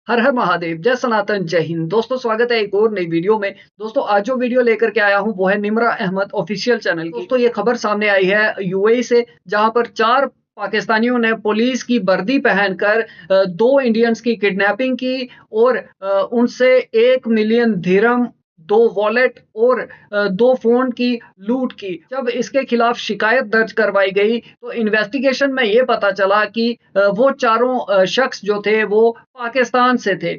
हर हर महादेव, जय सनातन, जय हिंद। दोस्तों स्वागत है एक और नई वीडियो में। दोस्तों आज जो वीडियो लेकर के आया हूँ वो है निम्रा अहमद ऑफिशियल चैनल की। दोस्तों ये खबर सामने आई है यूएई से, जहां पर 4 पाकिस्तानियों ने पुलिस की वर्दी पहनकर 2 इंडियंस की किडनैपिंग की और उनसे 1 मिलियन दिरहम, 2 वॉलेट और 2 फ़ोन की लूट की। जब इसके खिलाफ शिकायत दर्ज करवाई गई तो इन्वेस्टिगेशन में ये पता चला कि वो चारों शख्स जो थे वो पाकिस्तान से थे।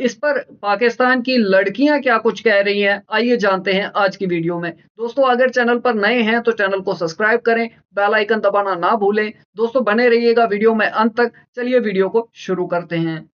इस पर पाकिस्तान की लड़कियां क्या कुछ कह रही हैं, आइए जानते हैं आज की वीडियो में। दोस्तों अगर चैनल पर नए हैं तो चैनल को सब्सक्राइब करें, बेल आइकन दबाना ना भूलें। दोस्तों बने रहिएगा वीडियो में अंत तक। चलिए वीडियो को शुरू करते हैं।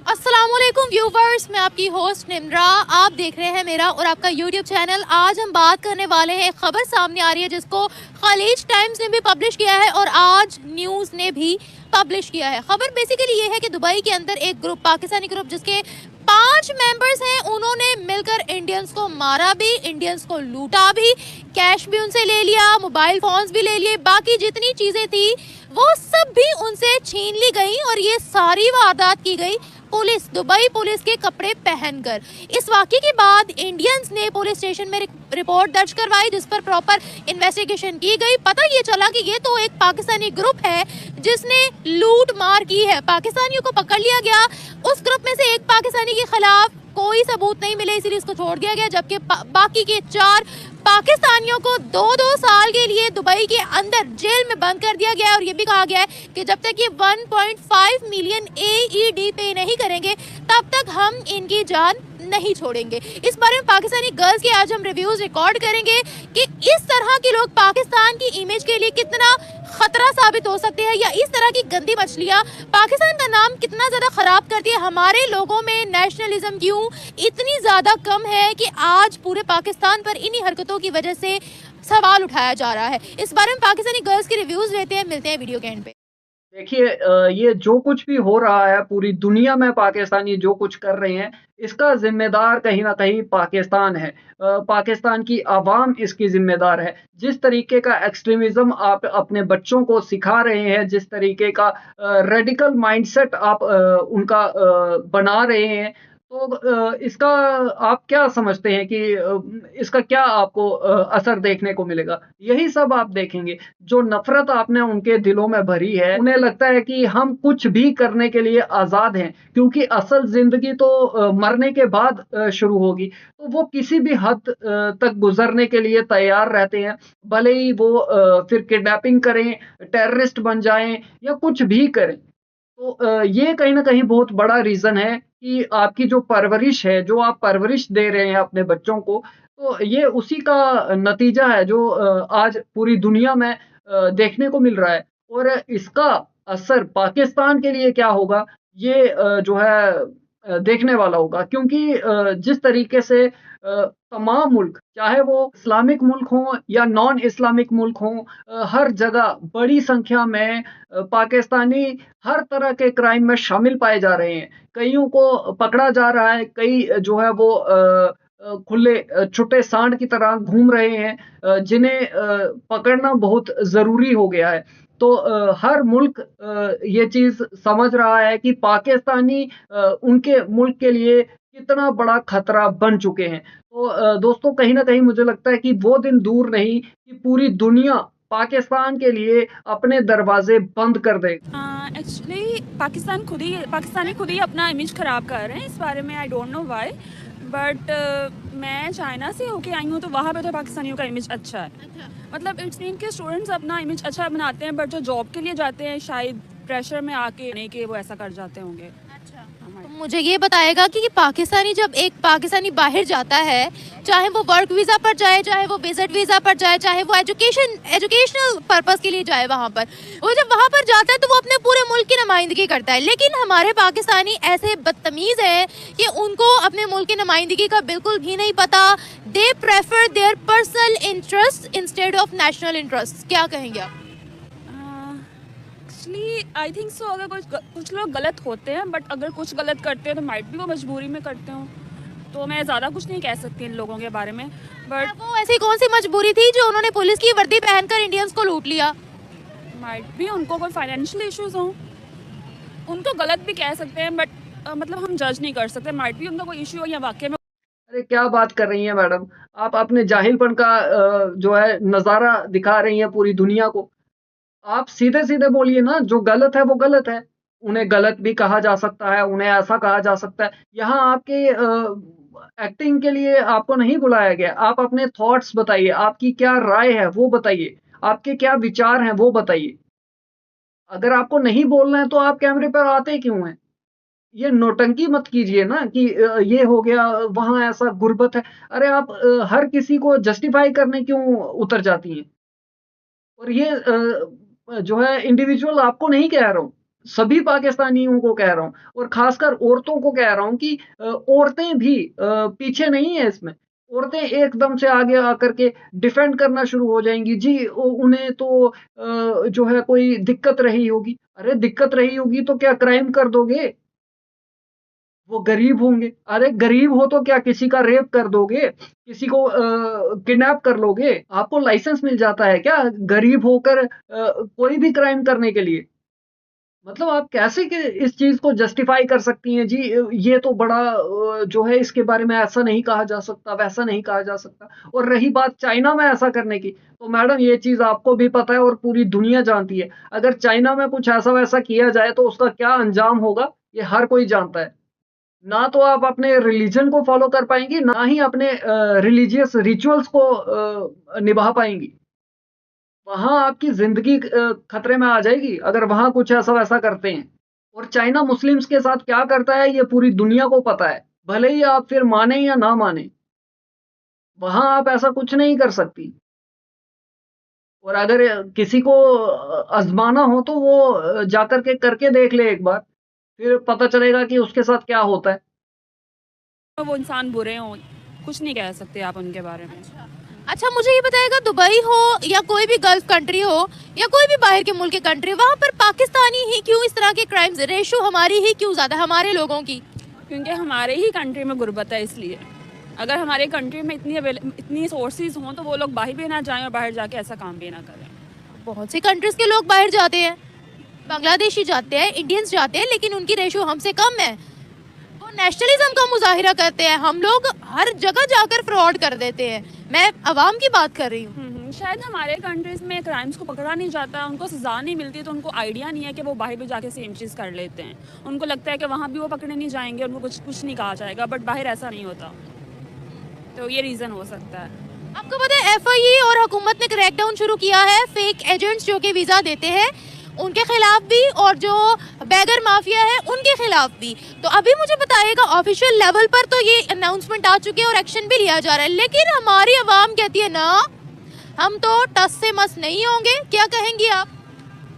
अस्सलामुअलैकुम व्यूवर्स, मैं आपकी होस्ट निम्रा। आप देख रहे हैं मेरा और आपका यूट्यूब चैनल। आज हम बात करने वाले हैं, खबर सामने आ रही है जिसको खलीज टाइम्स ने भी पब्लिश किया है और आज न्यूज़ ने भी पब्लिश किया है। खबर बेसिकली ये है कि दुबई के अंदर एक ग्रुप, पाकिस्तानी ग्रुप जिसके 5 मेंबर्स हैं, उन्होंने मिलकर इंडियंस को मारा भी, इंडियंस को लूटा भी, कैश भी उनसे ले लिया, मोबाइल फोन्स भी ले लिए, बाकी जितनी चीज़ें थी वो सब भी उनसे छीन ली गई और ये सारी वारदात की गई पुलिस, दुबई पुलिस के कपड़े पहनकर। इस वाक़े के बाद इंडियंस ने पुलिस स्टेशन में रिपोर्ट दर्ज करवाई, जिस पर प्रॉपर इन्वेस्टिगेशन की गई। पता ये चला कि ये तो एक पाकिस्तानी ग्रुप है जिसने लूट मार की है। पाकिस्तानियों को पकड़ लिया गया। उस ग्रुप में से एक पाकिस्तानी के खिलाफ कोई सबूत नहीं मिले, इसीलिए इसको छोड़ दिया गया, जबकि बाकी के 4 पाकिस्तानियों को 2-2 साल के लिए दुबई के अंदर जेल में बंद कर दिया गया है। और ये भी कहा गया है कि जब तक ये 1.5 मिलियन AED पे नहीं करेंगे तब तक हम इनकी जान नहीं छोड़ेंगे। इस बारे में पाकिस्तानी गर्ल्स के आज हम रिव्यूज रिकॉर्ड करेंगे कि इस तरह के लोग पाकिस्तान की इमेज के लिए कितना खतरा साबित हो सकते हैं, या इस तरह की गंदी मछलियाँ पाकिस्तान का नाम कितना ज़्यादा ख़राब करती है। हमारे लोगों में नेशनलिज्म क्यों इतनी ज़्यादा कम है कि आज पूरे पाकिस्तान पर इन्हीं हरकतों की वजह से सवाल उठाया जा रहा है। इस बारे में पाकिस्तानी गर्ल्स के रिव्यूज़ लेते हैं, मिलते हैं वीडियो के एंड पे। देखिए ये जो कुछ भी हो रहा है पूरी दुनिया में, पाकिस्तानी जो कुछ कर रहे हैं, इसका ज़िम्मेदार कहीं न कहीं पाकिस्तान है। पाकिस्तान की आवाम इसकी ज़िम्मेदार है। जिस तरीके का एक्सट्रीमिज़्म आप अपने बच्चों को सिखा रहे हैं, जिस तरीके का रेडिकल माइंडसेट आप उनका बना रहे हैं, तो इसका आप क्या समझते हैं कि इसका क्या आपको असर देखने को मिलेगा? यही सब आप देखेंगे। जो नफ़रत आपने उनके दिलों में भरी है, उन्हें लगता है कि हम कुछ भी करने के लिए आज़ाद हैं, क्योंकि असल ज़िंदगी तो मरने के बाद शुरू होगी। तो वो किसी भी हद तक गुज़रने के लिए तैयार रहते हैं, भले ही वो फिर किडनैपिंग करें, टेररिस्ट बन जाएँ या कुछ भी करें। तो ये कहीं न कहीं बहुत बड़ा रीज़न है कि आपकी जो परवरिश है, जो आप परवरिश दे रहे हैं अपने बच्चों को, तो ये उसी का नतीजा है जो आज पूरी दुनिया में देखने को मिल रहा है। और इसका असर पाकिस्तान के लिए क्या होगा, ये जो है देखने वाला होगा, क्योंकि जिस तरीके से तमाम मुल्क, चाहे वो इस्लामिक मुल्क हों या नॉन इस्लामिक मुल्क हों, हर जगह बड़ी संख्या में पाकिस्तानी हर तरह के क्राइम में शामिल पाए जा रहे हैं। कइयों को पकड़ा जा रहा है, कई जो है वो खुले छुट्टे सांड की तरह घूम रहे हैं, जिन्हें पकड़ना बहुत ज़रूरी हो गया है। तो हर मुल्क ये चीज़ समझ रहा है कि पाकिस्तानी उनके मुल्क के लिए कितना बड़ा खतरा बन चुके हैं। तो दोस्तों कहीं न कहीं मुझे लगता है कि वो दिन दूर नहीं कि पूरी दुनिया पाकिस्तान के लिए अपने दरवाजे बंद कर दे। एक्चुअली पाकिस्तानी खुद ही अपना इमेज ख़राब कर रहे हैं। इस बारे में I don't know why, but मैं चाइना से होके आई हूँ, तो वहाँ पे तो पाकिस्तानियों का इमेज अच्छा है। मतलब इट्स मीन कि स्टूडेंट्स अपना इमेज अच्छा बनाते हैं, बट जो जॉब के लिए जाते हैं शायद प्रेशर में आके नहीं कि वो ऐसा कर जाते होंगे। तो मुझे ये बताएगा कि पाकिस्तानी, जब एक पाकिस्तानी बाहर जाता है, चाहे वो वर्क वीज़ा पर जाए, चाहे वो विजिट वीज़ा पर जाए, चाहे वो एजुकेशनल पर्पस के लिए जाए, वहाँ पर वो जब वहाँ पर जाता है तो वो अपने पूरे मुल्क की नुमाइंदगी करता है। लेकिन हमारे पाकिस्तानी ऐसे बदतमीज़ हैं कि उनको अपने मुल्क की नुमाइंदगी का बिल्कुल भी नहीं पता। They prefer their personal interest instead of national interest. क्या कहेंगे आप? एक्चुअली आई थिंक सो, अगर कुछ लोग गलत होते हैं, बट अगर कुछ गलत करते हैं तो माइट भी वो मजबूरी में करते हो। तो मैं ज़्यादा कुछ नहीं कह सकती इन लोगों के बारे में, बट वो ऐसी कौन सी मजबूरी थी जो उन्होंने पुलिस की वर्दी पहनकर इंडियंस को लूट लिया? माइट भी उनको कोई फाइनेंशियल इश्यूज हों, उनको गलत भी कह सकते हैं, बट मतलब हम जज नहीं कर सकते, माइट भी उनका कोई इशू हो या वाकई में। अरे क्या बात कर रही हैं मैडम? आप अपने जाहिलपन का जो है नज़ारा दिखा रही हैं पूरी दुनिया को। आप सीधे-सीधे बोलिए ना, जो गलत है वो गलत है। उन्हें गलत भी कहा जा सकता है, उन्हें ऐसा कहा जा सकता है। यहाँ आपके एक्टिंग के लिए आपको नहीं बुलाया गया। आप अपने थॉट्स बताइए, आपकी क्या राय है वो बताइए, आपके क्या विचार हैं वो बताइए। अगर आपको नहीं बोलना है तो आप कैमरे पर आते क्यों हैं? ये नौटंकी मत कीजिए ना कि ये हो गया, वहाँ ऐसा गुर्बत है। अरे आप हर किसी को जस्टिफाई करने क्यों उतर जाती हैं? और ये जो है इंडिविजुअल आपको नहीं कह रहा हूँ, सभी पाकिस्तानियों को कह रहा हूँ और ख़ासकर औरतों को कह रहा हूँ कि औरतें भी पीछे नहीं है इसमें। औरतें एकदम से आगे आकर के डिफेंड करना शुरू हो जाएँगी। जी, उन्हें तो जो है कोई दिक्कत रही होगी। अरे दिक्कत रही होगी तो क्या क्राइम कर दोगे? वो गरीब होंगे। अरे गरीब हो तो क्या किसी का रेप कर दोगे? किसी को किडनैप कर लोगे? आपको लाइसेंस मिल जाता है क्या गरीब होकर कोई भी क्राइम करने के लिए? मतलब आप कैसे के इस चीज़ को जस्टिफ़ाई कर सकती हैं जी, ये तो बड़ा जो है इसके बारे में ऐसा नहीं कहा जा सकता, वैसा नहीं कहा जा सकता। और रही बात चाइना में ऐसा करने की, तो मैडम ये चीज़ आपको भी पता है और पूरी दुनिया जानती है। अगर चाइना में कुछ ऐसा-वैसा किया जाए तो उसका क्या अंजाम होगा, ये हर कोई जानता है। ना तो आप अपने रिलीजन को फॉलो कर पाएँगी, ना ही अपने रिलीजियस रिचुअल्स को निभा पाएँगी। वहाँ आपकी ज़िंदगी खतरे में आ जाएगी, अगर वहाँ कुछ ऐसा-वैसा करते हैं। और चाइना मुस्लिम्स के साथ क्या करता है, ये पूरी दुनिया को पता है। भले ही आप फिर मानें या ना मानें, वहाँ आप ऐसा कुछ नहीं कर सकती। और अगर किसी को आज़माना हो तो वो जाकर के करके देख ले एक बार, फिर पता चलेगा कि उसके साथ क्या होता है। तो वो इंसान बुरे हों, कुछ नहीं कह सकते आप उनके बारे में। अच्छा, मुझे ये बताइएगा, दुबई हो या कोई भी गल्फ कंट्री हो या कोई भी बाहर के मुल्क की कंट्री, वहाँ पर पाकिस्तानी ही क्यों इस तरह के क्राइम्स, रेशो हमारी ही क्यों ज़्यादा, हमारे लोगों की? क्योंकि हमारे ही कंट्री में गुर्बत है, इसलिए। अगर हमारे कंट्री में इतनी सोर्सेज हों तो वो लोग बाहर भी ना जाएं और बाहर जाके ऐसा काम भी ना करें। बहुत सी कंट्रीज के लोग बाहर जाते हैं, बांग्लादेशी जाते हैं, इंडियंस जाते हैं, लेकिन उनकी रेशो हमसे कम है। वो नेशनलिज्म का मुजाहिरा करते हैं, हम लोग हर जगह जाकर फ्रॉड कर देते हैं। मैं अवाम की बात कर रही हूँ। शायद हमारे कंट्रीज में क्राइम्स को पकड़ा नहीं जाता, उनको सज़ा नहीं मिलती, तो उनको आइडिया नहीं है कि वो बाहर भी जाके सेम चीज़ कर लेते हैं। उनको लगता है कि वहाँ भी वो पकड़े नहीं जाएंगे, उनको कुछ नहीं कहा जाएगा, बट बाहर ऐसा नहीं होता। तो ये रीज़न हो सकता है। आपको पता है एफआईए और हुकूमत ने क्रैकडाउन शुरू किया है फेक एजेंट्स जो कि वीज़ा देते हैं उनके खिलाफ भी, और जो बैगर माफिया है उनके खिलाफ भी। तो अभी मुझे बताइएगा, ऑफिशियल लेवल पर तो ये अनाउंसमेंट आ चुकी है और एक्शन भी लिया जा रहा है, लेकिन हमारी आवाम कहती है ना, हम तो टस से मस नहीं होंगे। क्या कहेंगी आप?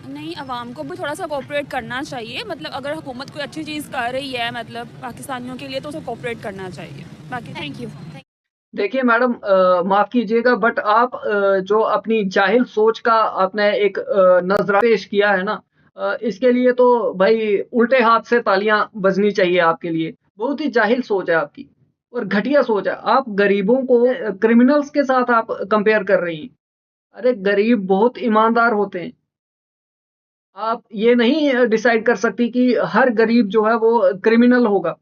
नहीं, आवाम को भी थोड़ा सा कोऑपरेट करना चाहिए। मतलब अगर हुकूमत कोई अच्छी चीज़ कर रही है मतलब पाकिस्तानियों के लिए, तो उसे कोऑपरेट करना चाहिए। बाकी थैंक यू। देखिए मैडम, माफ़ कीजिएगा बट आप जो अपनी जाहिल सोच का आपने एक नज़रा पेश किया है ना, इसके लिए तो भाई उल्टे हाथ से तालियां बजनी चाहिए आपके लिए। बहुत ही जाहिल सोच है आपकी और घटिया सोच है। आप गरीबों को क्रिमिनल्स के साथ आप कंपेयर कर रही हैं। अरे गरीब बहुत ईमानदार होते हैं। आप ये नहीं डिसाइड कर सकती कि हर गरीब जो है वो क्रिमिनल होगा।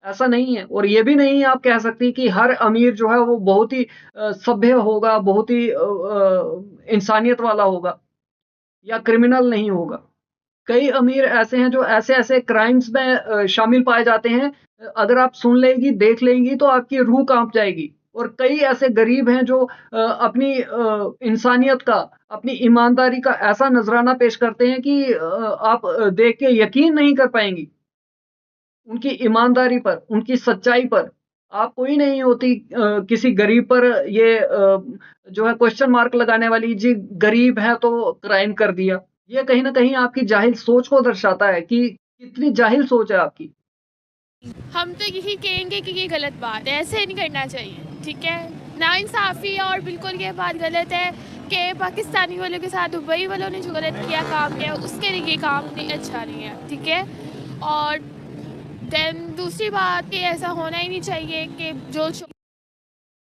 ऐसा नहीं है और ये भी नहीं आप कह सकती कि हर अमीर जो है वो बहुत ही सभ्य होगा, बहुत ही इंसानियत वाला होगा या क्रिमिनल नहीं होगा। कई अमीर ऐसे हैं जो ऐसे-ऐसे क्राइम्स में शामिल पाए जाते हैं, अगर आप सुन लेंगी, देख लेंगी तो आपकी रूह काँप जाएगी। और कई ऐसे गरीब हैं जो अपनी इंसानियत का, अपनी ईमानदारी का ऐसा नज़राना पेश करते हैं कि आप देख के यकीन नहीं कर पाएँगी। उनकी ईमानदारी पर, उनकी सच्चाई पर। आप कोई नहीं होती किसी गरीब पर ये जो है क्वेश्चन मार्क लगाने वाली, जी गरीब है तो क्राइम कर दिया। ये कहीं न कहीं आपकी जाहिल सोच को दर्शाता है कि कितनी जाहिल सोच है आपकी। हम तो यही कहेंगे कि ये गलत बात है, ऐसे नहीं करना चाहिए, ठीक है। नाइंसाफ़ी और बिल्कुल ये बात गलत है कि पाकिस्तानी वालों के साथ दुबई वालों ने जो गलत किया, काम किया, उसके लिए ये काम नहीं अच्छा नहीं है, ठीक है। और देन दूसरी बात कि ऐसा होना ही नहीं चाहिए कि जो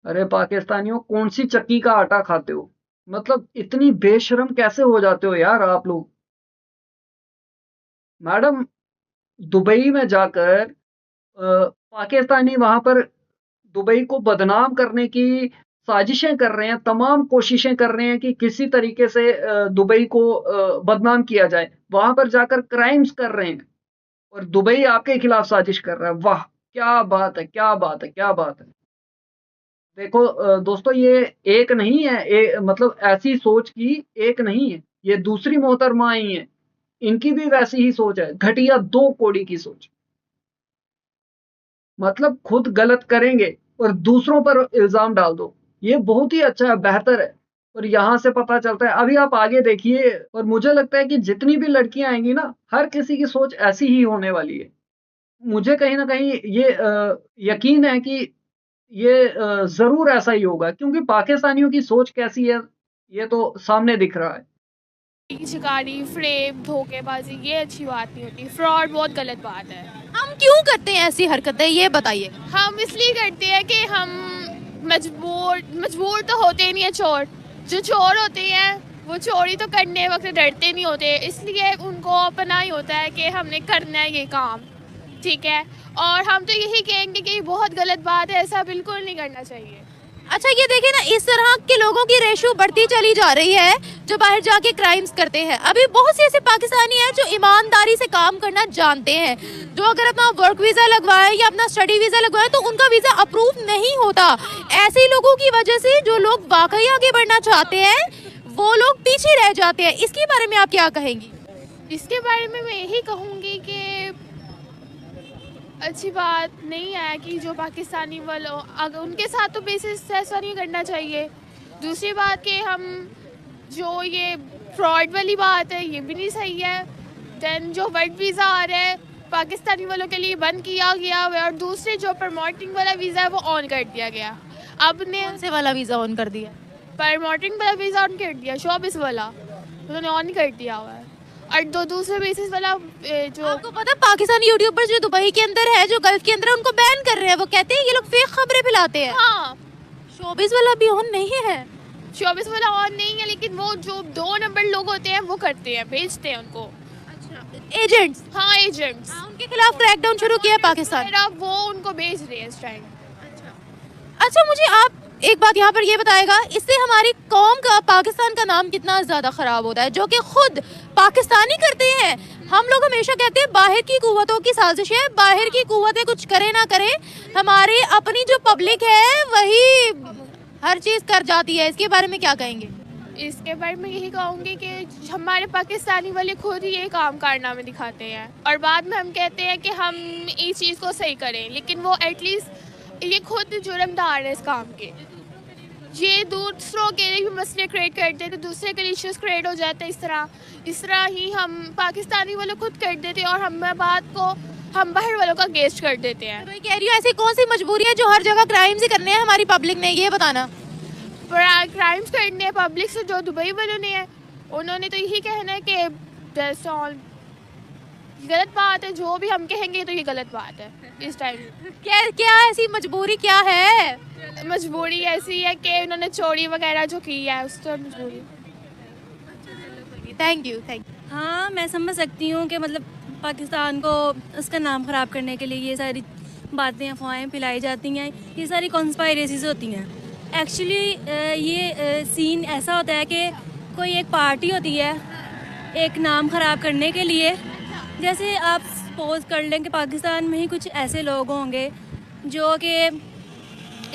अरे पाकिस्तानियों, कौन-सी चक्की का आटा खाते हो? मतलब इतनी बेशर्म कैसे हो जाते हो यार आप लोग? मैडम, दुबई में जाकर पाकिस्तानी वहाँ पर दुबई को बदनाम करने की साजिशें कर रहे हैं, तमाम कोशिशें कर रहे हैं कि किसी तरीके से दुबई को बदनाम किया जाए। वहाँ पर जाकर क्राइम्स कर रहे हैं और दुबई आपके खिलाफ साजिश कर रहा है। वाह! क्या बात है, क्या बात है, क्या बात है। देखो दोस्तों ये एक नहीं है, मतलब ऐसी सोच की एक नहीं है, ये दूसरी मोहतरमा आई हैं, इनकी भी वैसी ही सोच है, घटिया 2 कौड़ी की सोच। मतलब खुद गलत करेंगे और दूसरों पर इल्ज़ाम डाल दो। ये बहुत ही अच्छा है, बेहतर है और यहाँ से पता चलता है अभी आप आगे देखिए और मुझे लगता है कि जितनी भी लड़कियाँ आएँगी ना, हर किसी की सोच ऐसी ही होने वाली है। मुझे कहीं न कहीं ये यकीन है कि ये ज़रूर ऐसा ही होगा क्योंकि पाकिस्तानियों की सोच कैसी है, ये तो सामने दिख रहा है। शिकारी, फ्रेब, धोखेबाजी ये अच्छी बात नहीं होती। फ्रॉड बहुत गलत बात है। हम क्यों करते हैं ऐसी हरकतें, ये बताइए। हम इसलिए करते हैं कि हम मजबूर तो होते नहीं है चोर। जो चोर होते हैं वो चोरी तो करने वक्त डरते नहीं होते, इसलिए उनको अपना ही होता है कि हमने करना है ये काम, ठीक है। और हम तो यही कहेंगे कि बहुत गलत बात है, ऐसा बिल्कुल नहीं करना चाहिए। अच्छा ये देखिए ना, इस तरह के लोगों की रेशो बढ़ती चली जा रही है जो बाहर जाके क्राइम्स करते हैं। अभी बहुत से ऐसे पाकिस्तानी हैं जो ईमानदारी से काम करना जानते हैं, जो अगर अपना वर्क वीजा लगवाए या अपना स्टडी वीजा लगवाए तो उनका वीजा अप्रूव नहीं होता। ऐसे लोगों की वजह से जो लोग वाकई आगे बढ़ना चाहते हैं वो लोग पीछे रह जाते हैं। इसके बारे में आप क्या कहेंगी? इसके बारे में मैं यही कहूँगी कि अच्छी बात नहीं है कि जो पाकिस्तानी वालों अगर उनके साथ तो बेसिस ऐसा नहीं करना चाहिए। दूसरी बात कि हम जो ये फ्रॉड वाली बात है ये भी नहीं सही है। देन जो वर्क वीज़ा आ रहा है पाकिस्तानी वालों के लिए बंद किया गया है और दूसरे जो प्रमोटिंग वाला वीज़ा है वो ऑन कर दिया गया। अब ने कौन से वाला वीजा ऑन कर दिया? प्रमोटिंग वाला वीज़ा ऑन कर दिया, शोबिस वाला उन्होंने ऑन कर दिया हुआ है। और दूसरे बेसिस वाला जो आपको पता है पाकिस्तानी यूट्यूबर जो दुबई के अंदर है, जो गल्फ के अंदर है, उनको बैन कर रहे हैं। वो कहते हैं ये लोग फेक खबरें फैलाते हैं। हाँ शोबिस वाला भी ऑन नहीं है। शोबिस वाला ऑन नहीं है, लेकिन वो जो 2 नंबर लोग होते हैं वो करते हैं, भेजते हैं उनको। अच्छा एजेंट्स, हाँ एजेंट्स, उनके खिलाफ क्रैकडाउन शुरू किया है पाकिस्तान। वो उनको भेज रहे हैं इस टाइम। अच्छा मुझे आप एक बात यहाँ पर ये बताएगा, इससे हमारी कौम का, पाकिस्तान का नाम कितना ज़्यादा ख़राब होता है, जो कि खुद पाकिस्तानी करते हैं। हम लोग हमेशा कहते हैं बाहर की कुव्वतों की साजिश है, बाहर की कुव्वतें कुछ करे ना करे, हमारी अपनी जो पब्लिक है वही हर चीज़ कर जाती है। इसके बारे में क्या कहेंगे? इसके बारे में यही कहूँगी कि हमारे पाकिस्तानी वाले खुद ही ये काम कारनामे दिखाते हैं और बाद में हम कहते हैं कि हम इस चीज़ को सही करें, लेकिन वो एटलीस्ट ये खुद जुर्मदार है इस काम के। ये दूसरों के लिए भी मसले क्रिएट करते हैं तो दूसरे के लिए इश्यूज क्रिएट हो जाते हैं। इस तरह ही हम पाकिस्तानी वालों खुद कर देते हैं और हम बात को हम बाहर वालों का गेस्ट कर देते हैं। मैं कह रही हूँ ऐसी कौन सी मजबूरी है जो हर जगह क्राइम्स ही करने हैं हमारी पब्लिक ने, ये बताना। क्राइम्स करने हैं पब्लिक से जो दुबई वालों ने है, उन्होंने तो यही कहना है कि दैट्स ऑल। गलत बात है, जो भी हम कहेंगे तो ये गलत बात है इस टाइम। क्या क्या ऐसी मजबूरी क्या है? मजबूरी ऐसी है कि उन्होंने चोरी वगैरह जो की है उस तो मजबूरी। Thank you, thank you. हाँ मैं समझ सकती हूँ कि मतलब पाकिस्तान को उसका नाम ख़राब करने के लिए ये सारी बातें अफवाहें फैलाई जाती हैं, ये सारी कॉन्स्पायरेसीज होती हैं। एक्चुअली ये सीन ऐसा होता है कि कोई एक पार्टी होती है एक नाम ख़राब करने के लिए। जैसे आप सपोज कर लें कि पाकिस्तान में ही कुछ ऐसे लोग होंगे जो कि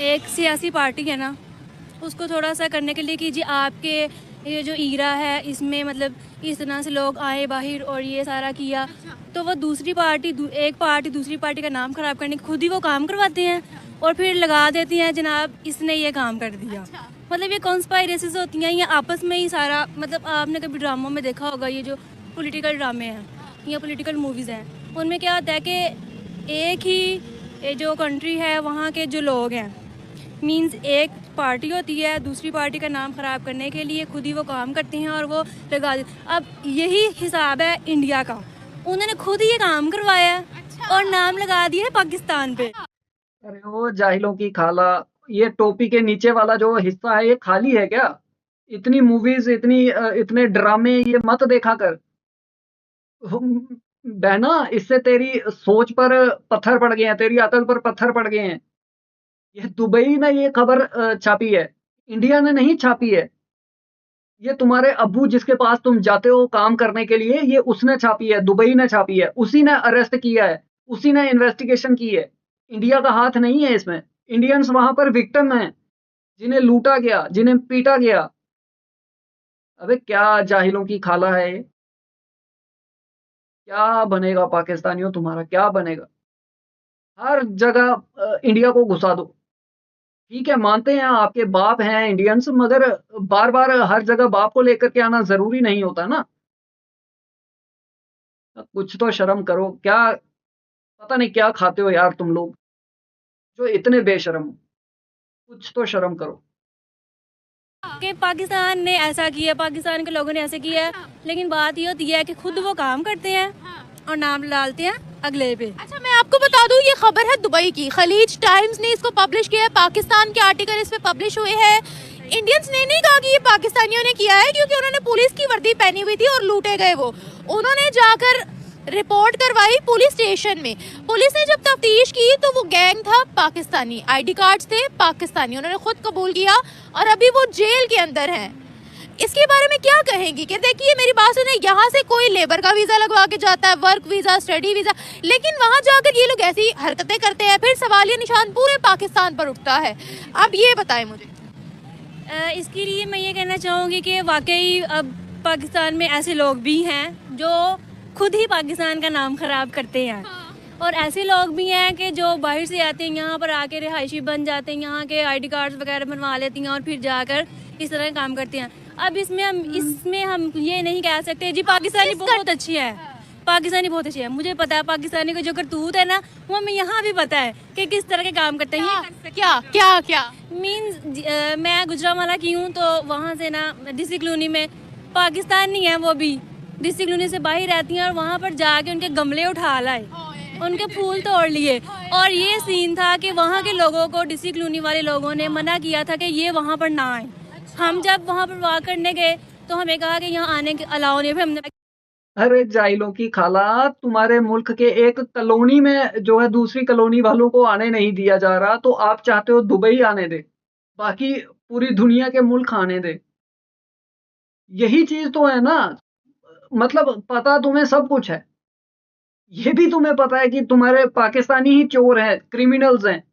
एक सियासी पार्टी है ना, उसको थोड़ा सा करने के लिए कि जी आपके ये जो ईरा है इसमें मतलब इस तरह से लोग आए बाहर और ये सारा किया, तो वो दूसरी पार्टी एक पार्टी दूसरी पार्टी का नाम ख़राब करने खुद ही वो काम करवाते हैं और फिर लगा देती हैं जनाब इसने ये काम कर दिया। मतलब ये कॉन्स्पायरेसीज होती हैं, ये आपस में ही सारा मतलब आपने कभी ड्रामों में देखा होगा, ये जो पॉलिटिकल ड्रामे हैं या पॉलिटिकल मूवीज़ हैं उनमें क्या होता है कि एक ही जो कंट्री है वहाँ के जो लोग हैं मींस एक पार्टी होती है, दूसरी पार्टी का नाम ख़राब करने के लिए खुद ही वो काम करते हैं और वो लगा दे। अब यही हिसाब है इंडिया का, उन्होंने खुद ही ये काम करवाया और नाम लगा दिया है पाकिस्तान पे। अरे वो जाहिलों की खाला, ये टोपी के नीचे वाला जो हिस्सा है ये खाली है क्या? इतनी मूवीज इतने ड्रामे ये मत देखा कर। बहना, इससे तेरी सोच पर पत्थर पड़ गए हैं, तेरी अकल पर पत्थर पड़ गए हैं। ये दुबई ने ये खबर छापी है, इंडिया ने नहीं छापी है। ये तुम्हारे अब्बू जिसके पास तुम जाते हो काम करने के लिए, ये उसने छापी है, दुबई ने छापी है, उसी ने अरेस्ट किया है, उसी ने इन्वेस्टिगेशन की है। इंडिया का हाथ नहीं है इसमें। इंडियंस वहां पर विक्टिम हैं, जिन्हें लूटा गया, जिन्हें पीटा गया। अबे क्या जाहिलों की खाला है ये? क्या बनेगा पाकिस्तानियों तुम्हारा, क्या बनेगा? हर जगह इंडिया को घुसा दो। ठीक है, मानते हैं आपके बाप हैं इंडियंस, मगर बार बार हर जगह बाप को लेकर के आना जरूरी नहीं होता ना। कुछ तो शर्म करो। क्या पता नहीं क्या खाते हो यार तुम लोग, जो इतने बेशर्म हो। कुछ तो शर्म करो। कि पाकिस्तान ने ऐसा किया, पाकिस्तान के लोगों ने ऐसे किया है, लेकिन बात ये होती है कि खुद वो काम करते हैं और नाम डालते हैं अगले पे। अच्छा, मैं आपको बता दूं, ये खबर है दुबई की। खलीज टाइम्स ने इसको पब्लिश किया है, पाकिस्तान के आर्टिकल इसमें पब्लिश हुए हैं। इंडियंस ने नहीं कहा कि ये पाकिस्तानियों ने किया है, क्योंकि उन्होंने पुलिस की वर्दी पहनी हुई थी और लूटे गए वो। उन्होंने जाकर रिपोर्ट करवाई पुलिस स्टेशन में। पुलिस ने जब तफ्तीश की तो वो गैंग था पाकिस्तानी, आईडी कार्ड्स थे पाकिस्तानी, उन्होंने खुद कबूल किया और अभी वो जेल के अंदर हैं। इसके बारे में क्या कहेंगी? कि देखिए मेरी बात सुने, यहाँ से कोई लेबर का वीजा लगवा के जाता है, वर्क वीजा, स्टडी वीजा, लेकिन वहाँ जाकर ये लोग ऐसी हरकतें करते हैं, फिर सवालिया निशान पूरे पाकिस्तान पर उठता है। अब ये बताएं मुझे। इसके लिए मैं ये कहना चाहूँगी कि वाकई अब पाकिस्तान में ऐसे लोग भी हैं जो खुद ही पाकिस्तान का नाम ख़राब करते हैं, और ऐसे लोग भी हैं कि जो बाहर से आते हैं, यहाँ पर आके रिहायशी बन जाते हैं, यहाँ के आईडी कार्ड्स वगैरह बनवा लेती हैं और फिर जाकर इस तरह काम करते हैं। अब इसमें हम ये नहीं कह सकते जी पाकिस्तानी बहुत अच्छी है, पाकिस्तानी बहुत अच्छी है। मुझे पता है पाकिस्तानी का जो करतूत है ना, वो हमें यहाँ भी पता है कि किस तरह के काम करते हैं। क्या क्या क्या मीन्स मैं गुजरांवाला की हूँ, तो वहाँ से ना डिस्ट्रिक्ट कॉलोनी में पाकिस्तानी है, वो भी डिस्ट्रिक्ट कॉलोनी से बाहर रहती हैं, और वहाँ पर जाके उनके गमले उठा लाए, उनके फूल तोड़ लिए। और ये सीन था कि वहाँ के लोगों को, डिस्ट्रिक्ट कॉलोनी वाले लोगों ने मना किया था कि ये वहाँ पर ना आए। हम जब वहाँ पर वॉक करने गए तो हमें कहा कि यहाँ आने के अलाउ नहीं। फिर हमने अरे जाहिलों की खाला, तुम्हारे मुल्क के एक कॉलोनी में जो है दूसरी कॉलोनी वालों को आने नहीं दिया जा रहा, तो आप चाहते हो दुबई आने दे, बाकी पूरी दुनिया के मुल्क आने दे। यही चीज तो है ना। मतलब पता तुम्हें सब कुछ है, ये भी तुम्हें पता है कि तुम्हारे पाकिस्तानी ही चोर हैं, क्रिमिनल्स हैं,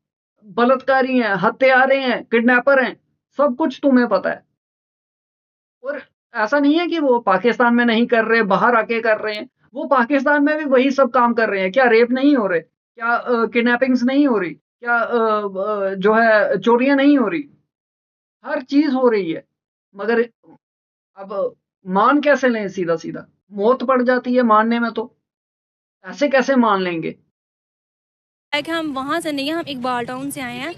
बलात्कारी हैं, हत्यारे हैं, किडनैपर हैं, सब कुछ तुम्हें पता है। और ऐसा नहीं है कि वो पाकिस्तान में नहीं कर रहे, बाहर आके कर रहे हैं, वो पाकिस्तान में भी वही सब काम कर रहे हैं। क्या रेप नहीं हो रहे? क्या किडनैपिंग्स नहीं हो रही? क्या जो है चोरियां नहीं हो रही? हर चीज हो रही है। मगर अब मान कैसे लें? सीधा सीधा मौत पड़ जाती है मानने में, तो ऐसे कैसे मान लेंगे? कि हम वहाँ से नहीं हैं, हम इकबाल टाउन से आए हैं।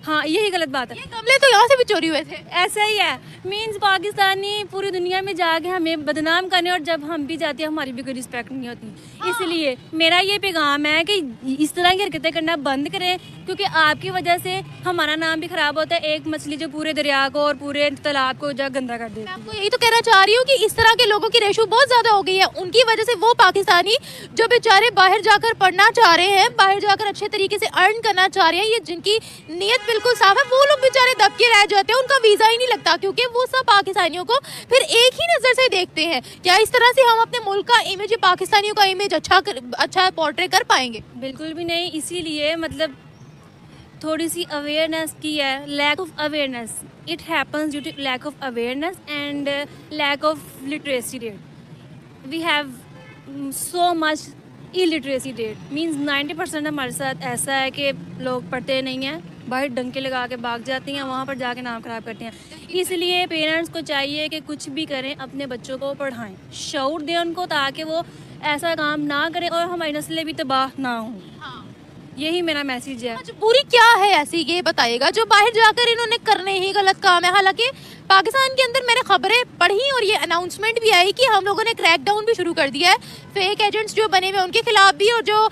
हाँ, यही गलत बात है। ये गमले तो यहाँ से भी चोरी हुए थे। ऐसा ही है, मीन्स पाकिस्तानी पूरी दुनिया में जाके हमें बदनाम करने, और जब हम भी जाते हैं हमारी भी कोई रिस्पेक्ट नहीं होती। इसलिए मेरा ये पैगाम है कि इस तरह की हरकतें करना बंद करें, क्योंकि आपकी वजह से हमारा नाम भी खराब होता है। एक मछली जो पूरे दरिया को और पूरे तालाब को जो गंदा कर देती है। आपको यही तो कहना चाह रही हूँ कि इस तरह के लोगों की रेशो बहुत ज्यादा हो गई है। उनकी वजह से वो पाकिस्तानी जो बेचारे बाहर जाकर पढ़ना चाह रहे हैं, बाहर जाकर अच्छे तरीके से अर्न करना चाह रहे हैं, ये जिनकी नीयत बिल्कुल साफ है, वो लोग बेचारे दबके रह जाते हैं, उनका वीजा ही नहीं लगता, क्योंकि वो सब पाकिस्तानियों को फिर एक ही नजर से देखते हैं। क्या इस तरह से हम अपने मुल्क का इमेज, पाकिस्तानियों का इमेज अच्छा पोर्ट्रे कर पाएंगे? बिल्कुल भी नहीं। इसीलिए मतलब थोड़ी सी अवेयरनेस की है, lack of awareness. It happens due to lack of awareness and lack of literacy rate. We have so much illiteracy rate, means 90% हमारे साथ ऐसा है कि लोग पढ़ते नहीं हैं, बाहर डंके लगा के भाग जाती हैं, वहाँ पर जाके नाम ख़राब करते हैं। इसलिए पेरेंट्स को चाहिए कि कुछ भी करें अपने बच्चों को पढ़ाएं, शऊर दें उनको, ताकि वो ऐसा काम ना करें और हमारी नस्लें भी तबाह ना हों। यही मेरा मैसेज है। मजबूरी क्या है ऐसी, ये बताइएगा, जो बाहर जाकर इन्होंने करने ही गलत काम है। हालांकि पाकिस्तान के अंदर मैंने खबरें पढ़ी और ये अनाउंसमेंट भी आई कि हम लोगों ने क्रैकडाउन भी शुरू कर दिया है, फेक एजेंट्स जो बने हुए उनके खिलाफ भी, और जो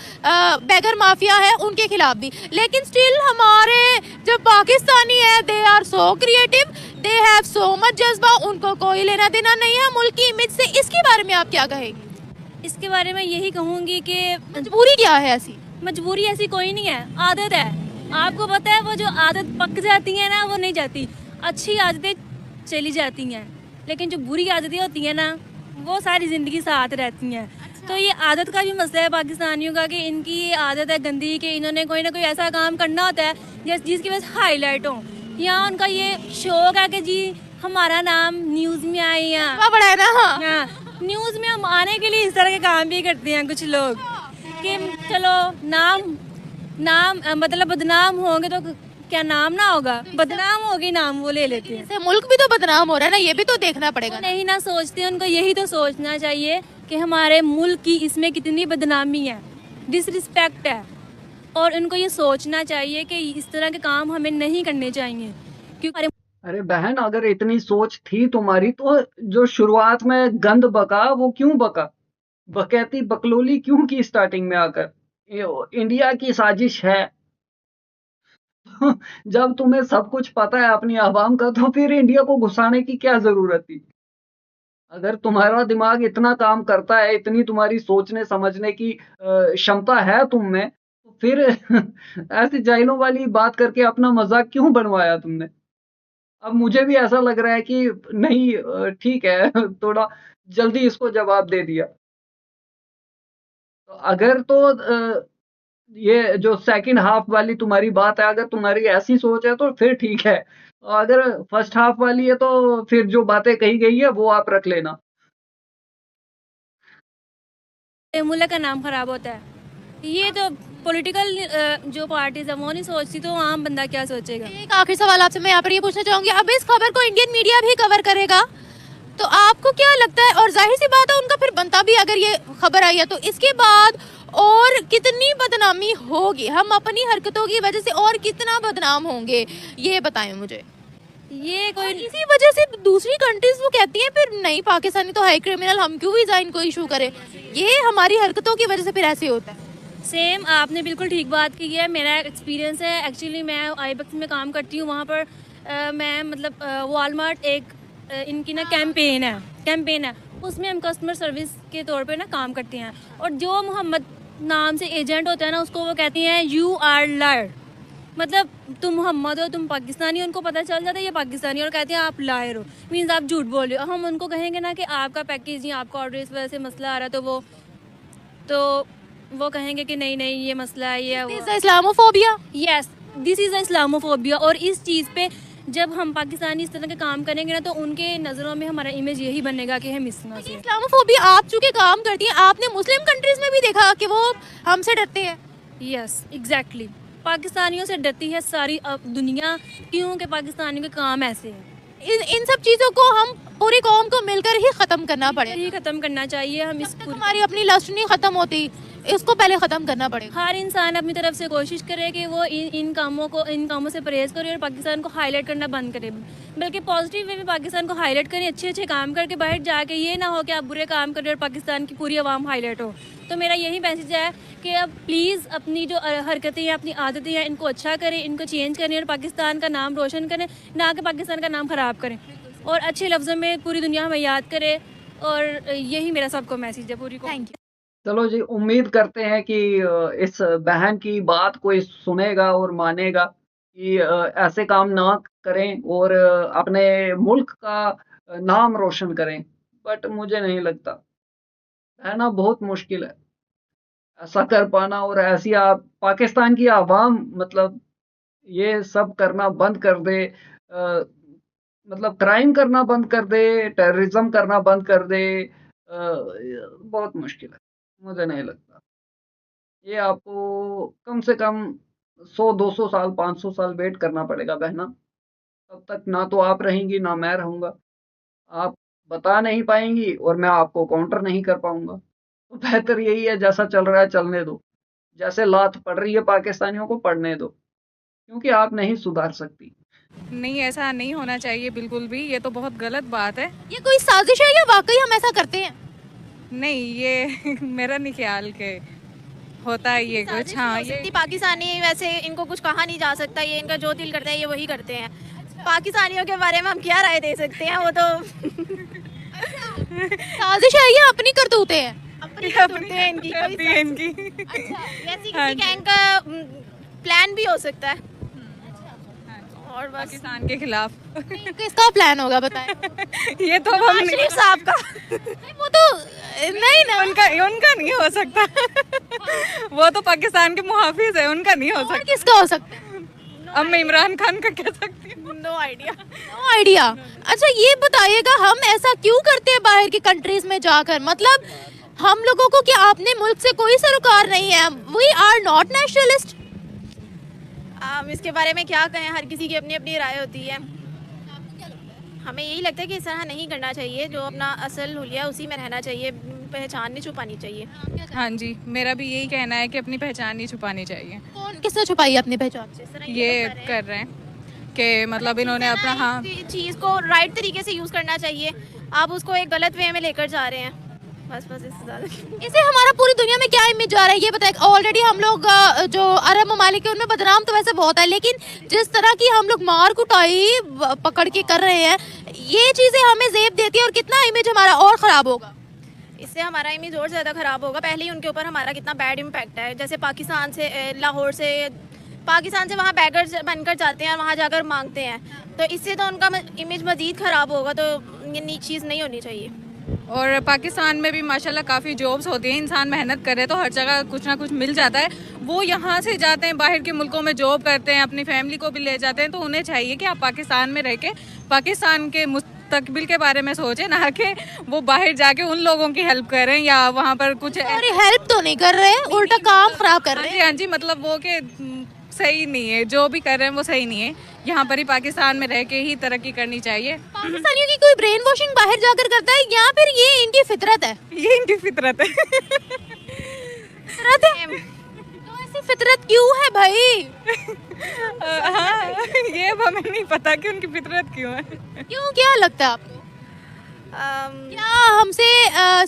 बैगर माफिया है उनके खिलाफ भी। लेकिन स्टिल हमारे जो पाकिस्तानी है, they are so creative, they have so much जज्बा, उनको कोई लेना देना नहीं है मुल्क की इमेज से। इसके बारे में आप क्या कहेंगे? इसके बारे में यही कहूँगी कि मजबूरी क्या है ऐसी? मजबूरी ऐसी कोई नहीं है, आदत है। आपको पता है वो जो आदत पक जाती है ना वो नहीं जाती, अच्छी आदतें चली जाती हैं, लेकिन जो बुरी आदतें होती हैं ना वो सारी ज़िंदगी साथ रहती हैं। तो ये आदत का भी मसला है पाकिस्तानियों का कि इनकी ये आदत है गंदी कि इन्होंने कोई ना कोई ऐसा काम करना होता है जिसकी वजह से हाईलाइट हो, या उनका ये शौक है कि जी हमारा नाम न्यूज़ में आए या बड़ा है ना। हाँ, न्यूज़ में हम आने के लिए इस तरह के काम भी करते हैं कुछ लोग कि चलो नाम मतलब बदनाम होंगे तो क्या नाम ना होगा, बदनाम होगी नाम वो ले लेते हैं। इससे मुल्क भी तो बदनाम हो रहा है ना, ये भी तो देखना पड़ेगा वो ना। नहीं ना सोचते, उनको यही तो सोचना चाहिए कि हमारे मुल्क की इसमें कितनी बदनामी है, डिसरिस्पेक्ट है, और उनको ये सोचना चाहिए कि इस तरह के काम हमें नहीं करने चाहिए। क्योंकि अरे बहन, अगर इतनी सोच थी तुम्हारी तो जो शुरुआत में गंद बका वो क्यों बका? बकैती बकलोली क्यों की स्टार्टिंग में आकर? इंडिया की साजिश है। जब तुम्हें सब कुछ पता है अपनी आवाम का तो फिर इंडिया को घुसाने की क्या जरूरत थी? अगर तुम्हारा दिमाग इतना काम करता है, इतनी तुम्हारी सोचने समझने की क्षमता है तुम में, तो फिर ऐसी जाहिलों वाली बात करके अपना मजाक क्यों बनवाया तुमने? अब मुझे भी ऐसा लग रहा है कि नहीं, ठीक है, थोड़ा जल्दी इसको जवाब दे दिया। तो अगर तो ये जो सेकंड हाफ वाली तुम्हारी बात है, अगर तुम्हारी ऐसी सोच है तो फिर ठीक है। अगर फर्स्ट हाफ वाली है तो फिर जो बातें कही गई है वो आप रख लेना। मुल्क का नाम खराब होता है, ये तो पॉलिटिकल जो पार्टीज है वो नहीं सोचती, तो आम बंदा क्या सोचेगा। एक आखिरी सवाल आपसे मैं यहाँ पर ये पूछना चाहूंगी, अब इस खबर को इंडियन मीडिया भी कवर करेगा, तो आपको क्या लगता है? और जाहिर सी बात है उनका फिर बनता भी, अगर ये खबर आई है तो इसके बाद और कितनी बदनामी होगी, हम अपनी हरकतों की वजह से और कितना बदनाम होंगे, ये बताएं मुझे। ये कोई इसी वजह से दूसरी कंट्रीज वो कहती हैं फिर नहीं पाकिस्तानी तो हाई क्रिमिनल, हम क्यों वीजा इनको इशू करें, ये हमारी हरकतों की वजह से फिर ऐसे होता है। सेम आपने बिल्कुल ठीक बात की है, मेरा एक्सपीरियंस है। एक्चुअली मैं आईबेक्स में काम करती हूँ, वहाँ पर मैं मतलब वॉलमार्ट एक इनकी ना कैंपेन है, उसमें हम कस्टमर सर्विस के तौर पे ना काम करते हैं, और जो मोहम्मद नाम से एजेंट होता है ना उसको वो कहती हैं यू आर लायर, मतलब तुम मोहम्मद हो, तुम पाकिस्तानी हो, उनको पता चल जाता है ये पाकिस्तानी, और कहते हैं आप लायर हो, मीन्स आप झूठ बोल रहे हो। हम उनको कहेंगे ना कि आपका पैकेजिंग, आपका ऑर्डर इस वजह से मसला आ रहा है, तो वो कहेंगे कि नहीं ये मसला है, ये Islamophobia, yes this is Islamophobia. और इस चीज़ पे जब हम पाकिस्तानी इस तरह के काम करेंगे ना तो उनके नज़रों में हमारा इमेज यही बनेगा कि हम इस तरह से। इस्लामोफोबिया आप चूंकि काम करती हैं, आपने मुस्लिम कंट्रीज में भी देखा कि वो हमसे डरते हैं। यस एग्जैक्टली, पाकिस्तानियों से डरती है सारी दुनिया, क्योंकि पाकिस्तानियों के काम ऐसे हैं। इन सब चीज़ों को हम पूरी कौम को मिलकर ही ख़त्म करना पड़ेगा, ही ख़त्म करना चाहिए। हम इस हमारी अपनी लस्ट नहीं ख़त्म होती, इसको पहले ख़त्म करना पड़ेगा। हर इंसान अपनी तरफ से कोशिश करे कि वो इन कामों से परहेज़ करे और पाकिस्तान को हाईलाइट करना बंद करे, बल्कि पॉजिटिव वे में पाकिस्तान को हाईलाइट करें, अच्छे काम करके बाहर जाके ये ना हो कि आप बुरे काम करें और पाकिस्तान की पूरी आवाम हाईलाइट हो। तो मेरा यही मैसेज है कि अब प्लीज़ अपनी जो हरकतें हैं, अपनी आदतें हैं, इनको अच्छा करें, इनको चेंज करें और पाकिस्तान का नाम रोशन करें, ना कि पाकिस्तान का नाम ख़राब करें, और अच्छे लफ्ज़ों में पूरी दुनिया हमें याद करे। और यही मेरा सबको मैसेज है पूरी को। Thank you. चलो जी, उम्मीद करते हैं कि इस बहन की बात कोई सुनेगा और मानेगा कि ऐसे काम ना करें और अपने मुल्क का नाम रोशन करें, बट मुझे नहीं लगता, है ना, बहुत मुश्किल है ऐसा कर पाना। और ऐसी आप पाकिस्तान की आवाम मतलब ये सब करना बंद कर दे, मतलब क्राइम करना बंद कर दे, टेररिज्म करना बंद कर दे, बहुत मुश्किल है, मुझे नहीं लगता। ये आपको कम से कम 100-200 साल 500 साल वेट करना पड़ेगा बहना, तब तक ना तो आप रहेंगी ना मैं रहूँगा, आप बता नहीं पाएंगी और मैं आपको काउंटर नहीं कर पाऊंगा। तो बेहतर यही है, जैसा चल रहा है चलने दो, जैसे लात पड़ रही है पाकिस्तानियों को पढ़ने दो, क्योंकि आप नहीं सुधार सकती। नहीं, ऐसा नहीं होना चाहिए बिल्कुल भी, ये तो बहुत गलत बात है। ये कोई साजिश है या वाकई हम ऐसा करते हैं? नहीं, ये मेरा नहीं ख्याल के होता है ये कुछ। हाँ, ये पाकिस्तानी वैसे इनको कुछ कहा नहीं जा सकता, ये इनका जो दिल करता है ये वही करते हैं। पाकिस्तानियों के बारे में हम क्या राय दे सकते हैं, वो तो साजिश है या अपनी करतूतें हैं? करतूतें हैं इनकी कोई करती है इनकी। अच्छा, ऐसी हाँ किसी गैंग का प्लान भी हो सकता है और बस पाकिस्तान के खिलाफ। किसका प्लान होगा बताएं? ये तो हम नहीं, शरीफ साहब का नहीं, वो तो नहीं ना, उनका नहीं हो सकता। वो तो पाकिस्तान के मुहाफिज है, उनका नहीं हो और सकता। किसका हो सकता है? अब मैं इमरान खान का कह सकती हूँ। No idea. No idea. अच्छा ये बताइएगा, हम ऐसा क्यों करते हैं बाहर की कंट्रीज में जाकर? मतलब हम लोगों को क्या अपने मुल्क से कोई सरोकार नहीं है? We are not nationalist. इसके बारे में क्या कहें, हर किसी की अपनी अपनी राय होती है। हमें यही लगता है कि इस तरह नहीं करना चाहिए, जो अपना असल हुलिया उसी में रहना चाहिए, पहचान नहीं छुपानी चाहिए। हाँ जी, मेरा भी यही कहना है कि अपनी पहचान नहीं छुपानी चाहिए। कौन किसने छुपाई है अपनी पहचान? जिस तरह ये लोग कर रहे हैं कि मतलब इन्होंने अपना, हाँ चीज़ को राइट तरीके से यूज़ करना चाहिए। आप उसको एक गलत वे में लेकर जा रहे हैं, बस इससे ज़्यादा। इसे हमारा पूरी दुनिया में क्या इमेज जा रहा है ये बताएं। ऑलरेडी हम लोग जो अरब ममालिक है उनमें बदनाम तो वैसे बहुत है, लेकिन जिस तरह की हम लोग मार कुटाई पकड़ के कर रहे हैं, ये चीजें हमें जेब देती है और कितना इमेज हमारा और खराब होगा। इससे हमारा इमेज और ज़्यादा ख़राब होगा। पहले ही उनके ऊपर हमारा कितना बैड इम्पैक्ट है। जैसे पाकिस्तान से, लाहौर से, पाकिस्तान से वहाँ बैगर्स बनकर जाते हैं और वहाँ जाकर मांगते हैं, तो इससे तो उनका इमेज मज़ीद ख़राब होगा। तो ये चीज़ नहीं होनी चाहिए। और पाकिस्तान में भी माशाल्लाह काफ़ी जॉब्स होती हैं, इंसान मेहनत करे तो हर जगह कुछ ना कुछ मिल जाता है। वो यहाँ से जाते हैं बाहर के मुल्कों में जॉब करते हैं, अपनी फैमिली को भी ले जाते हैं, तो उन्हें चाहिए कि आप पाकिस्तान में रह के पाकिस्तान के मुस्तकबिल के बारे में सोचें, ना कि वो बाहर जाके उन लोगों की हेल्प करें या वहाँ पर कुछ। अरे हेल्प तो नहीं कर रहे हैं, उल्टा काम खराब कर रहे हैं। हाँ जी, मतलब वो कि सही नहीं है, जो भी कर रहे हैं वो सही नहीं है। यहाँ पर ही पाकिस्तान में रह के ही तरक्की करनी चाहिए। पाकिस्तानियों की कोई ब्रेन वॉशिंग बाहर जाकर करता है या फिर ये इनकी फितरत है? ये इनकी फितरत है। फितरत है? तो ऐसी फितरत क्यों है भाई? हाँ, ये अब हमें नहीं पता कि उनकी फितरत क्यों है। क्यों, क्या लगता है आपको? क्या हमसे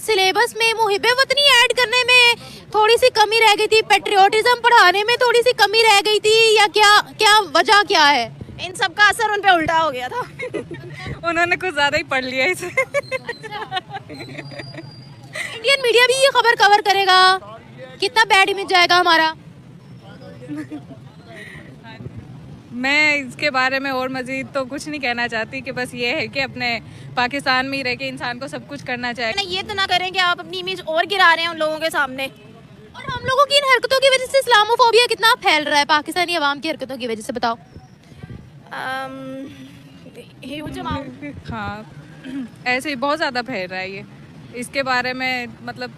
सिलेबस में मुहिब्बे वतनी ऐड करने में थोड़ी सी कमी रह गई थी, पेट्रियोटिज्म पढ़ाने में थोड़ी सी कमी रह गई थी, या क्या क्या वजह क्या है? इन सब का असर उन पे उल्टा हो गया था। उन्होंने कुछ ज़्यादा ही पढ़ लिया इसे। इंडियन मीडिया भी ये खबर कवर करेगा, कितना बैड इमेज जाएगा हमारा। मैं इसके बारे में और मज़ीद तो कुछ नहीं कहना चाहती, कि बस ये है कि अपने पाकिस्तान में ही रह के इंसान को सब कुछ करना चाहिए। ये तो ना करें कि आप अपनी इमेज और गिरा रहे हैं उन लोगों के सामने। और हम लोगों की इन हरकतों की वजह से इस्लामोफोबिया कितना फैल रहा है पाकिस्तानी अवाम की हरकतों की वजह से, बताओ। Huge amount. हाँ, ऐसे ही बहुत ज़्यादा फैल रहा है ये। इसके बारे में मतलब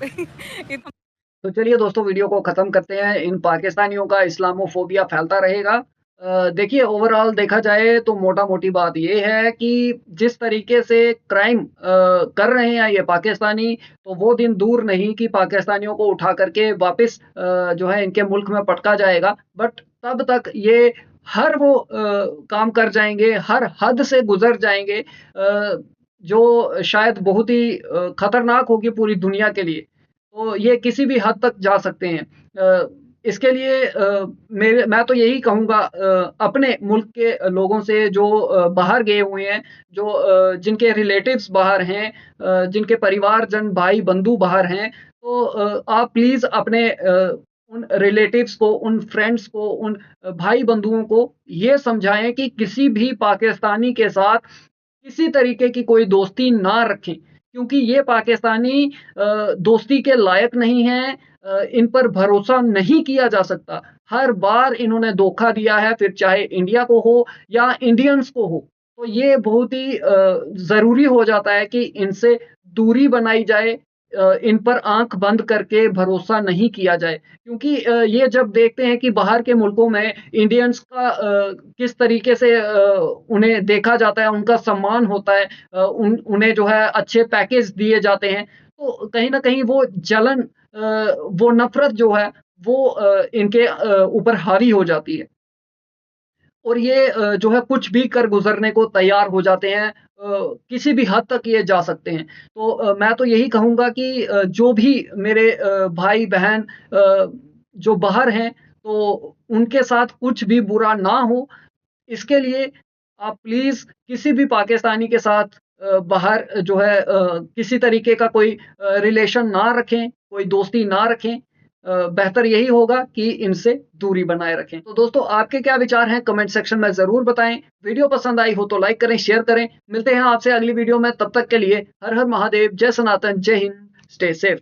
तो चलिए दोस्तों, वीडियो को ख़त्म करते हैं। इन पाकिस्तानियों का इस्लामोफोबिया फैलता रहेगा। देखिए, ओवरऑल देखा जाए तो मोटा मोटी बात ये है कि जिस तरीके से क्राइम कर रहे हैं ये पाकिस्तानी, तो वो दिन दूर नहीं कि पाकिस्तानियों को उठा करके वापस जो है इनके मुल्क में पटका जाएगा। बट तब तक ये हर वो काम कर जाएंगे, हर हद से गुजर जाएंगे जो शायद बहुत ही खतरनाक होगी पूरी दुनिया के लिए। तो ये किसी भी हद तक जा सकते हैं। इसके लिए मैं तो यही कहूँगा अपने मुल्क के लोगों से जो बाहर गए हुए हैं, जो जिनके रिलेटिव्स बाहर हैं, जिनके परिवारजन भाई बंधु बाहर हैं, तो आप प्लीज़ अपने उन रिलेटिव्स को, उन फ्रेंड्स को, उन भाई बंधुओं को ये समझाएं कि किसी भी पाकिस्तानी के साथ किसी तरीके की कोई दोस्ती ना रखें, क्योंकि ये पाकिस्तानी दोस्ती के लायक नहीं हैं। इन पर भरोसा नहीं किया जा सकता। हर बार इन्होंने धोखा दिया है, फिर चाहे इंडिया को हो या इंडियंस को हो। तो ये बहुत ही ज़रूरी हो जाता है कि इनसे दूरी बनाई जाए, इन पर आंख बंद करके भरोसा नहीं किया जाए, क्योंकि ये जब देखते हैं कि बाहर के मुल्कों में इंडियंस का किस तरीके से उन्हें देखा जाता है, उनका सम्मान होता है, उन्हें जो है अच्छे पैकेज दिए जाते हैं, तो कहीं ना कहीं वो जलन, वो नफरत जो है वो इनके ऊपर हावी हो जाती है और ये जो है कुछ भी कर गुजरने को तैयार हो जाते हैं। किसी भी हद तक ये जा सकते हैं। तो मैं तो यही कहूँगा कि जो भी मेरे भाई बहन जो बाहर हैं, तो उनके साथ कुछ भी बुरा ना हो, इसके लिए आप प्लीज़ किसी भी पाकिस्तानी के साथ बाहर जो है किसी तरीके का कोई रिलेशन ना रखें, कोई दोस्ती ना रखें। बेहतर यही होगा कि इनसे दूरी बनाए रखें। तो दोस्तों आपके क्या विचार हैं कमेंट सेक्शन में ज़रूर बताएं। वीडियो पसंद आई हो तो लाइक करें, शेयर करें। मिलते हैं आपसे अगली वीडियो में, तब तक के लिए हर हर महादेव, जय सनातन, जय हिंद, स्टे सेफ।